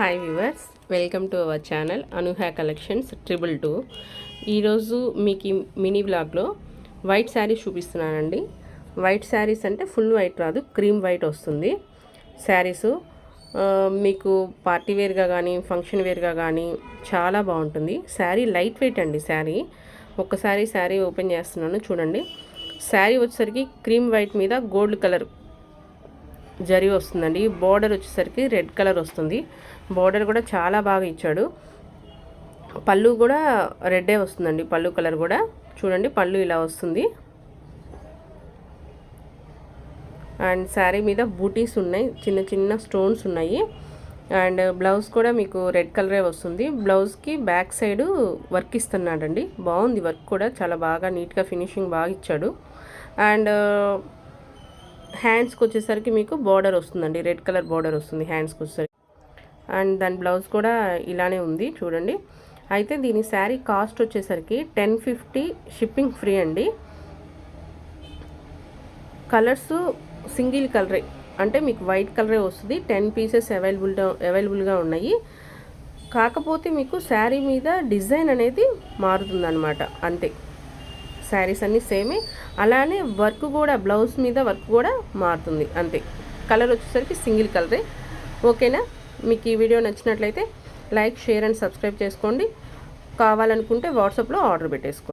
Hi viewers, welcome to our channel Anuha collections 222. ఈరోజు మీకు mini బ్లాగ్లో వైట్ శారీస్ చూపిస్తున్నానండి. వైట్ శారీస్ అంటే ఫుల్ వైట్ రాదు, క్రీమ్ వైట్ వస్తుంది శారీసు. మీకు పార్టీ వేర్గా కానీ ఫంక్షన్ వేర్గా కానీ చాలా బాగుంటుంది. శారీ లైట్ వెయిట్ అండి. ఒక్కసారి శారీ ఓపెన్ చేస్తున్నాను చూడండి. శారీ వచ్చేసరికి క్రీమ్ వైట్ మీద గోల్డ్ కలర్ జరీ వస్తుందండి. బోర్డర్ వచ్చేసరికి రెడ్ కలర్ వస్తుంది. బోర్డర్ కూడా చాలా బాగా ఇచ్చాడు. పళ్ళు కూడా రెడ్డే వస్తుందండి. పళ్ళు కలర్ కూడా చూడండి, పళ్ళు ఇలా వస్తుంది. అండ్ శారీ మీద బూటీస్ ఉన్నాయి, చిన్న చిన్న స్టోన్స్ ఉన్నాయి. అండ్ బ్లౌజ్ కూడా మీకు రెడ్ కలరే వస్తుంది. బ్లౌజ్కి బ్యాక్ సైడ్ వర్క్ ఇస్తున్నాడండి. బాగుంది వర్క్ కూడా, చాలా బాగా నీట్గా ఫినిషింగ్ బాగా ఇచ్చాడు. అండ్ హ్యాండ్స్కి వచ్చేసరికి మీకు బార్డర్ వస్తుందండి, రెడ్ కలర్ బార్డర్ వస్తుంది హ్యాండ్స్కి వచ్చేసరికి. అండ్ దాని బ్లౌజ్ కూడా ఇలానే ఉంది చూడండి. అయితే దీని శారీ కాస్ట్ వచ్చేసరికి 1050, షిప్పింగ్ ఫ్రీ అండి. కలర్స్ సింగిల్ కలరే, అంటే మీకు వైట్ కలరే వస్తుంది. 10 పీసెస్ అవైలబుల్గా ఉన్నాయి. కాకపోతే మీకు శారీ మీద డిజైన్ అనేది మారుతుందన్నమాట, అంతే. శారీస్ అన్నీ సేమే, అలానే వర్క్ కూడా బ్లౌజ్ మీద వర్క్ కూడా మారుతుంది, అంతే. కలర్ వచ్చేసరికి సింగిల్ కలరే. ఓకేనా? మీకు ఈ వీడియో నచ్చినట్లయితే లైక్, షేర్ అండ్ సబ్స్క్రైబ్ చేసుకోండి. కావాలనుకుంటే వాట్సాప్లో ఆర్డర్ పెట్టేసుకోండి.